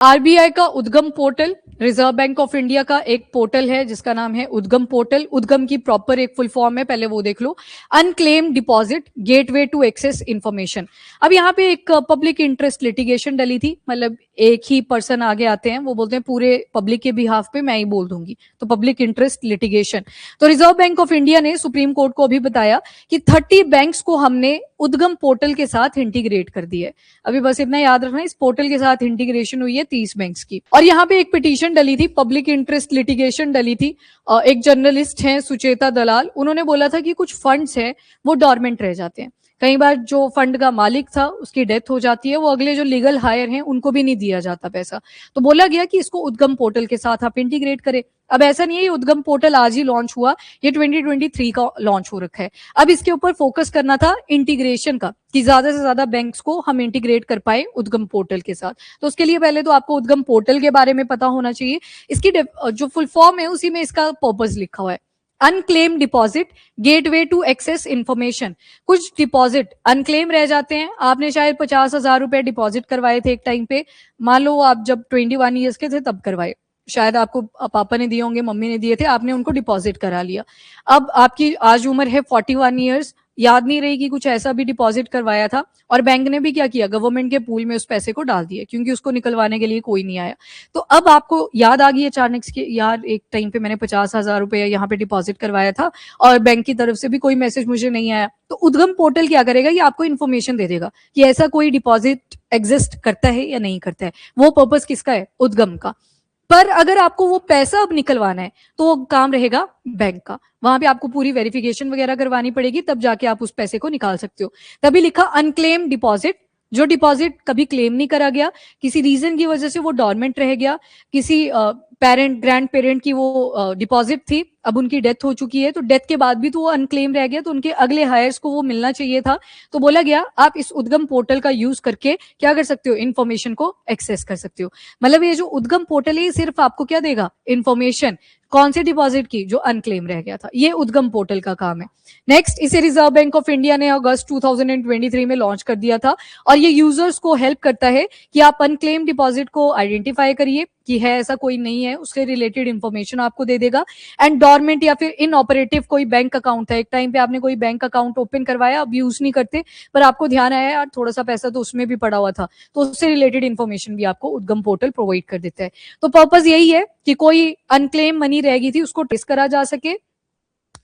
RBI का उद्गम portal, reserve bank of India का एक पोर्टल है जिसका नाम है उद्गम पोर्टल। उद्गम की प्रॉपर एक फुल फॉर्म है, पहले वो देख लो। Unclaim deposit gateway to access information. अब यहाँ पे एक पब्लिक इंटरेस्ट लिटिगेशन डली थी, मतलब एक ही पर्सन आगे आते हैं, वो बोलते हैं पूरे पब्लिक के बिहाफ पे मैं ही बोल दूंगी, तो पब्लिक इंटरेस्ट लिटिगेशन। तो रिजर्व बैंक ऑफ इंडिया ने सुप्रीम कोर्ट को अभी बताया कि 30 बैंक्स को हमने उद्गम पोर्टल के साथ इंटीग्रेट कर दिया है। अभी बस इतना याद रखना, इस पोर्टल के साथ इंटीग्रेशन हुई है 30 बैंक्स की। और यहाँ पे एक पिटीशन डली थी, पब्लिक इंटरेस्ट लिटिगेशन डली थी। एक जर्नलिस्ट हैं सुचेता दलाल, उन्होंने बोला था कि कुछ फंड्स हैं वो डॉर्मेंट रह जाते हैं। कई बार जो फंड का मालिक था उसकी डेथ हो जाती है, वो अगले जो लीगल हायर हैं उनको भी नहीं दिया जाता पैसा। तो बोला गया कि इसको उद्गम पोर्टल के साथ आप इंटीग्रेट करें। अब ऐसा नहीं है ये उद्गम पोर्टल आज ही लॉन्च हुआ, ये 2023 का लॉन्च हो रखा है। अब इसके ऊपर फोकस करना था इंटीग्रेशन का, कि ज्यादा से ज्यादा बैंक्स को हम इंटीग्रेट कर पाए उद्गम पोर्टल के साथ। तो उसके लिए पहले तो आपको उद्गम पोर्टल के बारे में पता होना चाहिए। इसकी जो फुल फॉर्म है उसी में इसका पर्पस लिखा हुआ है, unclaim deposit gateway to access information. कुछ डिपॉजिट अनक्लेम रह जाते हैं, आपने शायद 50,000 रुपए डिपॉजिट करवाए थे एक टाइम पे, मान लो आप जब 21 ईयर्स के थे तब करवाए, शायद आपको पापा ने दिए होंगे, मम्मी ने दिए थे, आपने उनको डिपॉजिट करा लिया। अब आपकी आज उम्र है 41 ईयर्स, याद नहीं रही कि कुछ ऐसा भी डिपॉजिट करवाया था, और बैंक ने भी क्या किया, गवर्नमेंट के पूल में उस पैसे को डाल दिया, क्योंकि उसको निकलवाने के लिए कोई नहीं आया। तो अब आपको याद आ गई अचानक से कि यार एक टाइम पे मैंने 50,000 रुपए यहाँ पे डिपॉजिट करवाया था और बैंक की तरफ से भी कोई मैसेज मुझे नहीं आया। तो उद्गम पोर्टल क्या करेगा, ये आपको इन्फॉर्मेशन दे देगा कि ऐसा कोई डिपॉजिट एग्जिस्ट करता है या नहीं करता है। वो पर्पस किसका है, उद्गम का। पर अगर आपको वो पैसा अब निकलवाना है तो वो काम रहेगा बैंक का, वहां पे आपको पूरी वेरिफिकेशन वगैरह करवानी पड़ेगी, तब जाके आप उस पैसे को निकाल सकते हो। तभी लिखा अनक्लेम डिपॉजिट, जो डिपॉजिट कभी क्लेम नहीं करा गया, किसी रीजन की वजह से वो डॉर्मेंट रह गया, किसी पेरेंट ग्रैंड पेरेंट की वो डिपॉजिट थी, अब उनकी डेथ हो चुकी है, तो डेथ के बाद भी तो वो अनक्लेम रह गया, तो उनके अगले हायर्स को वो मिलना चाहिए था। तो बोला गया आप इस उद्गम पोर्टल का यूज करके क्या कर सकते हो, इन्फॉर्मेशन को एक्सेस कर सकते हो। मतलब ये जो उद्गम पोर्टल है ये सिर्फ आपको क्या देगा, इन्फॉर्मेशन, कौन से डिपॉजिट की, जो अनक्लेम रह गया था। ये उद्गम पोर्टल का काम है। नेक्स्ट, इसे रिजर्व बैंक ऑफ इंडिया ने अगस्त 2023 में लॉन्च कर दिया था, और ये यूजर्स को हेल्प करता है कि आप अनक्लेम डिपॉजिट को आइडेंटिफाई करिए कि है ऐसा कोई नहीं है, उससे रिलेटेड इंफॉर्मेशन आपको दे देगा। एंड डॉर्मेंट या फिर इनऑपरेटिव कोई बैंक अकाउंट है, एक टाइम पे आपने कोई बैंक अकाउंट ओपन करवाया, अब यूज नहीं करते, पर आपको ध्यान आया यार थोड़ा सा पैसा तो उसमें भी पड़ा हुआ था, तो उससे रिलेटेड इंफॉर्मेशन भी आपको उद्गम पोर्टल प्रोवाइड कर देता है। तो पर्पस यही है कि कोई अनक्लेम मनी रह गई थी उसको ट्रेस करा जा सके,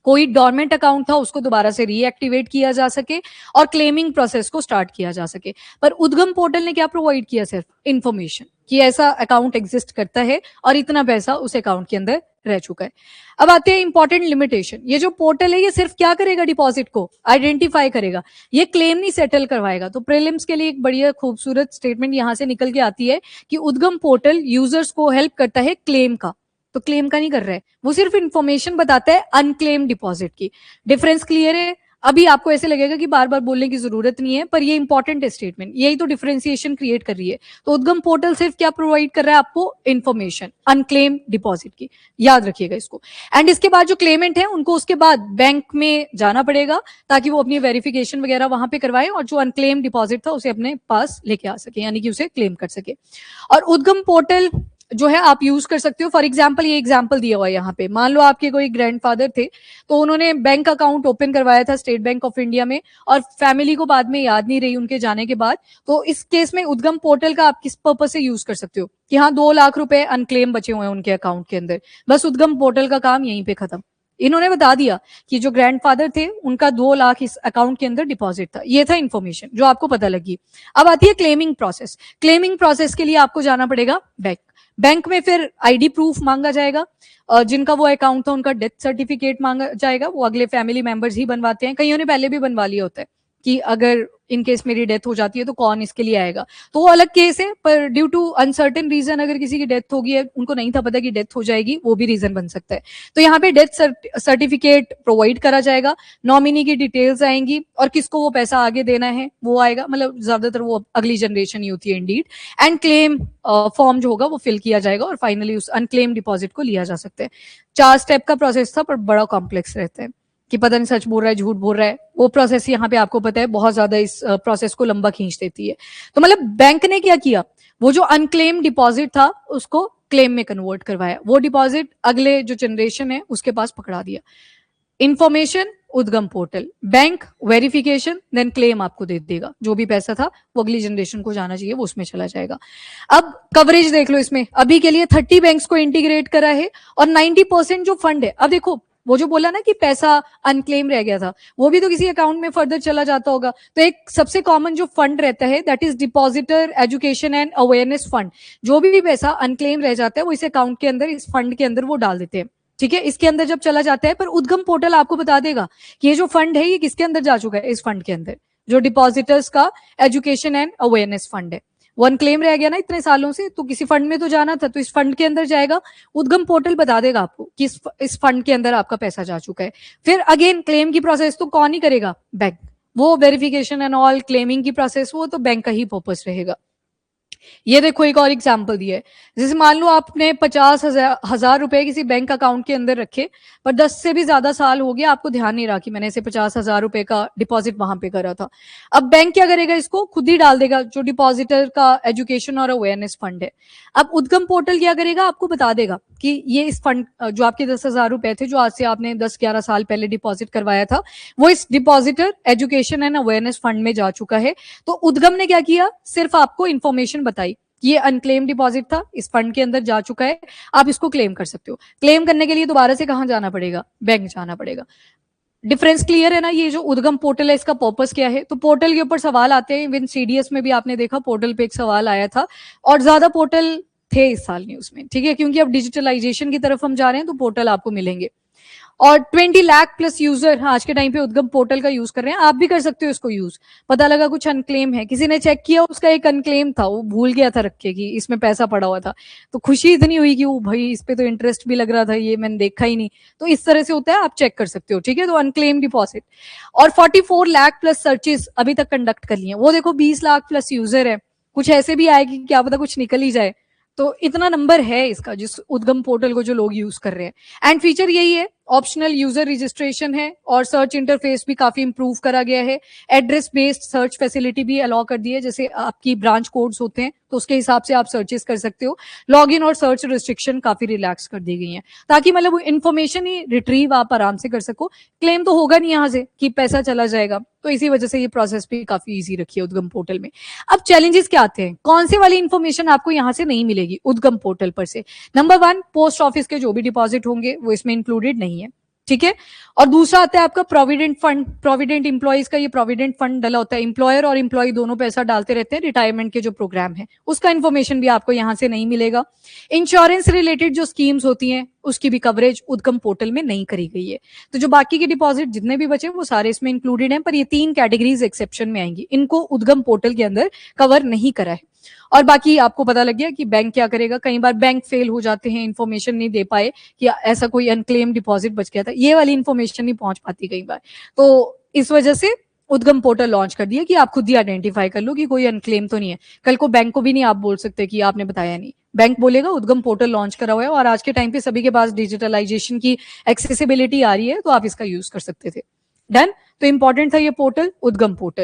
कोई डॉर्मेंट अकाउंट था उसको दोबारा से रीएक्टिवेट किया जा सके, और क्लेमिंग प्रोसेस को स्टार्ट किया जा सके। पर उद्गम पोर्टल ने क्या प्रोवाइड किया, सिर्फ इंफॉर्मेशन कि ऐसा अकाउंट एग्जिस्ट करता है और इतना पैसा उस अकाउंट के अंदर रह चुका है। अब आते हैं इंपॉर्टेंट लिमिटेशन। ये जो पोर्टल है ये सिर्फ क्या करेगा, डिपॉजिट को आइडेंटिफाई करेगा, ये क्लेम नहीं सेटल करवाएगा। तो प्रीलिम्स के लिए एक बढ़िया खूबसूरत स्टेटमेंट यहां से निकल के आती है कि उद्गम पोर्टल यूजर्स को हेल्प करता है क्लेम का, तो क्लेम का नहीं कर रहा है, वो सिर्फ इंफॉर्मेशन बताता है अनक्लेम डिपॉजिट की। डिफरेंस क्लियर है? अभी आपको ऐसे लगेगा कि बार बार बोलने की जरूरत नहीं है, पर ये इंपॉर्टेंट है स्टेटमेंट, यही तो डिफरेंशिएशन क्रिएट कर रही है। तो उद्गम पोर्टल सिर्फ क्या प्रोवाइड कर रहा है आपको, इंफॉर्मेशन अनक्लेम डिपॉजिट की, याद रखिएगा इसको। एंड इसके बाद जो क्लेमेंट है उनको उसके बाद बैंक में जाना पड़ेगा ताकि वो अपनी वेरिफिकेशन वगैरह वहां पे करवाए, और जो अनक्लेम डिपॉजिट था उसे अपने पास लेके आ सके, यानी कि उसे क्लेम कर सके। और उद्गम पोर्टल जो है आप यूज कर सकते हो। फॉर एग्जाम्पल, ये एग्जाम्पल दिया हुआ है यहाँ पे, मान लो आपके कोई ग्रैंडफादर थे, तो उन्होंने बैंक अकाउंट ओपन करवाया था स्टेट बैंक ऑफ इंडिया में, और फैमिली को बाद में याद नहीं रही उनके जाने के बाद, तो इस केस में उद्गम पोर्टल का आप किस पर्पज से यूज कर सकते हो कि हाँ 2 लाख रुपए अनक्लेम बचे हुए हैं उनके अकाउंट के अंदर, बस उद्गम पोर्टल का काम यहीं पे खत्म। इन्होंने बता दिया कि जो ग्रैंडफादर थे उनका 2 लाख इस अकाउंट के अंदर डिपॉजिट था, ये था इन्फॉर्मेशन जो आपको पता लगी। अब आती है क्लेमिंग प्रोसेस। क्लेमिंग प्रोसेस के लिए आपको जाना पड़ेगा बैंक। बैंक में फिर आईडी प्रूफ मांगा जाएगा, जिनका वो अकाउंट था उनका डेथ सर्टिफिकेट मांगा जाएगा, वो अगले फैमिली मेंबर्स ही बनवाते हैं, कईयों ने पहले भी बनवा लिया होता है कि अगर इन केस मेरी डेथ हो जाती है तो कौन इसके लिए आएगा, तो वो अलग केस है। पर ड्यू टू अनसर्टेन रीजन अगर किसी की डेथ होगी है, उनको नहीं था पता कि डेथ हो जाएगी, वो भी रीजन बन सकता है। तो यहाँ पे डेथ सर्टिफिकेट प्रोवाइड करा जाएगा, नॉमिनी की डिटेल्स आएंगी, और किसको वो पैसा आगे देना है वो आएगा, मतलब ज्यादातर वो अगली जनरेशन ही होती है इंडीड। एंड क्लेम फॉर्म जो होगा वो फिल किया जाएगा, और फाइनली उस अनक्लेम डिपॉजिट को लिया जा सकता है। 4 स्टेप का प्रोसेस था, पर बड़ा कॉम्प्लेक्स रहता है कि पता नहीं सच बोल रहा है झूठ बोल रहा है, वो प्रोसेस यहाँ पे आपको पता है बहुत ज्यादा इस प्रोसेस को लंबा खींच देती है। तो मतलब बैंक ने क्या किया, वो जो अनक्लेम डिपॉजिट था उसको क्लेम में कन्वर्ट करवाया, वो डिपॉजिट अगले जो जनरेशन है उसके पास पकड़ा दिया। Information UDGAM portal, bank verification, then claim आपको दे देगा, जो भी पैसा था वो अगली जनरेशन को जाना चाहिए वो उसमें चला जाएगा। अब कवरेज देख लो, इसमें अभी के लिए 30 बैंक्स को इंटीग्रेट करा है और 90% जो फंड है, अब देखो वो जो बोला ना कि पैसा अनक्लेम रह गया था, वो भी तो किसी अकाउंट में फर्दर चला जाता होगा। तो एक सबसे कॉमन जो फंड रहता है that is depositor education and awareness fund. जो भी पैसा अनक्लेम रह जाता है वो इस अकाउंट के अंदर, इस फंड के अंदर वो डाल देते हैं, ठीक है। इसके अंदर जब चला जाता है, पर उद्गम पोर्टल आपको बता देगा कि ये जो फंड है ये किसके अंदर जा चुका है, इस फंड के अंदर, जो डिपॉजिटर्स का एजुकेशन एंड अवेयरनेस फंड है। वन क्लेम रह गया ना इतने सालों से, तो किसी फंड में तो जाना था, तो इस फंड के अंदर जाएगा। उद्गम पोर्टल बता देगा आपको कि इस फंड के अंदर आपका पैसा जा चुका है। फिर अगेन क्लेम की प्रोसेस तो कौन ही करेगा, बैंक। वो वेरिफिकेशन एंड ऑल क्लेमिंग की प्रोसेस वो तो बैंक का ही पर्पस रहेगा। ये देखो एक और एग्जांपल दिया है, जैसे मान लो आपने 50,000 रुपए किसी बैंक अकाउंट के अंदर रखे, पर 10 से भी ज्यादा साल हो गया, आपको ध्यान नहीं रहा कि मैंने इसे 50,000 रुपए का डिपॉजिट वहां पे करा था। अब बैंक क्या करेगा, इसको खुद ही डाल देगा, जो डिपॉजिटर का एजुकेशन और अवेयरनेस फंड है। अब उद्गम पोर्टल क्या करेगा, आपको बता देगा कि ये इस फंड जो आपके 10,000 रुपए थे, जो आज से आपने 10-11 साल पहले डिपॉजिट करवाया था, वो इस depositor education and awareness fund में जा चुका है। तो उद्गम ने क्या किया, सिर्फ आपको इंफॉर्मेशन बताई, ये अनक्लेम डिपॉजिट था, इस फंड के अंदर जा चुका है, आप इसको क्लेम कर सकते हो। क्लेम करने के लिए दोबारा से कहां जाना पड़ेगा, बैंक जाना पड़ेगा। डिफरेंस क्लियर है ना। ये जो उद्गम पोर्टल है इसका पर्पस क्या है, तो पोर्टल के ऊपर सवाल आते हैं, इवन सीडीएस में भी आपने देखा पोर्टल पे एक सवाल आया था, और ज्यादा पोर्टल थे इस साल न्यूज में, ठीक है, क्योंकि अब डिजिटलाइजेशन की तरफ हम जा रहे हैं तो पोर्टल आपको मिलेंगे। और 20 लाख प्लस यूजर आज के टाइम पे उद्गम पोर्टल का यूज कर रहे हैं, आप भी कर सकते हो इसको यूज। पता लगा कुछ अनक्लेम है, किसी ने चेक किया उसका एक अनक्लेम था, वो भूल गया था रख के कि इसमें पैसा पड़ा हुआ था, तो खुशी इतनी हुई कि वो भाई इस पे तो इंटरेस्ट भी लग रहा था, ये मैंने देखा ही नहीं। तो इस तरह से होता है, आप चेक कर सकते हो, ठीक है। तो अनक्लेम डिपॉजिट। और 44 लाख प्लस सर्चेस अभी तक कंडक्ट कर लिए, वो देखो 20 लाख प्लस यूजर है, कुछ ऐसे भी आएगी क्या पता कुछ निकल ही जाए। तो इतना नंबर है इसका, जिस उद्गम पोर्टल को जो लोग यूज कर रहे हैं। एंड फीचर यही है, ऑप्शनल यूजर रजिस्ट्रेशन है, और सर्च इंटरफेस भी काफी इंप्रूव करा गया है। एड्रेस बेस्ड सर्च फैसिलिटी भी अलाउ कर दी है, जैसे आपकी ब्रांच कोड्स होते हैं तो उसके हिसाब से आप सर्चेस कर सकते हो। लॉगिन और सर्च रिस्ट्रिक्शन काफी रिलैक्स कर दी गई है, ताकि मतलब इन्फॉर्मेशन ही रिट्रीव आप आराम से कर सको। क्लेम तो होगा नहीं यहाँ से कि पैसा चला जाएगा, तो इसी वजह से ये प्रोसेस भी काफी ईजी रखी है उद्गम पोर्टल में। अब चैलेंजेस क्या आते हैं, कौन से वाली इन्फॉर्मेशन आपको यहाँ से नहीं मिलेगी उद्गम पोर्टल पर से। नंबर 1, पोस्ट ऑफिस के जो भी डिपॉजिट होंगे वो इसमें इंक्लूडेड नहीं है, ठीक है। और दूसरा आता है आपका प्रोविडेंट फंड, प्रोविडेंट इंप्लॉइज का ये प्रोविडेंट फंड डला होता है, इंप्लॉयर और इंप्लॉय दोनों पैसा डालते रहते हैं रिटायरमेंट के जो प्रोग्राम है, उसका इन्फॉर्मेशन भी आपको यहां से नहीं मिलेगा। इंश्योरेंस रिलेटेड जो स्कीम्स होती हैं उसकी भी कवरेज उद्गम पोर्टल में नहीं करी गई है। तो जो बाकी के डिपॉजिट जितने भी बचे वो सारे इसमें इंक्लूडेड हैं, पर ये 3 कैटेगरीज एक्सेप्शन में आएंगी, इनको उद्गम पोर्टल के अंदर कवर नहीं करा है। और बाकी आपको पता लग गया कि बैंक क्या करेगा, कई बार बैंक फेल हो जाते हैं, इन्फॉर्मेशन नहीं दे पाए कि ऐसा कोई अनक्लेम डिपॉजिट बच गया था, ये वाली इन्फॉर्मेशन नहीं पहुंच पाती कई बार। तो इस वजह से उद्गम पोर्टल लॉन्च कर दिया कि आप खुद ही आइडेंटिफाई कर लो कि कोई अनक्लेम तो नहीं है। कल को बैंक को भी नहीं आप बोल सकते कि आपने बताया नहीं, बैंक बोलेगा उद्गम पोर्टल लॉन्च करा हुआ है और आज के टाइम पे सभी के पास डिजिटलाइजेशन की एक्सेसिबिलिटी आ रही है, तो आप इसका यूज कर सकते थे। डन। तो इंपॉर्टेंट था ये पोर्टल, उद्गम पोर्टल।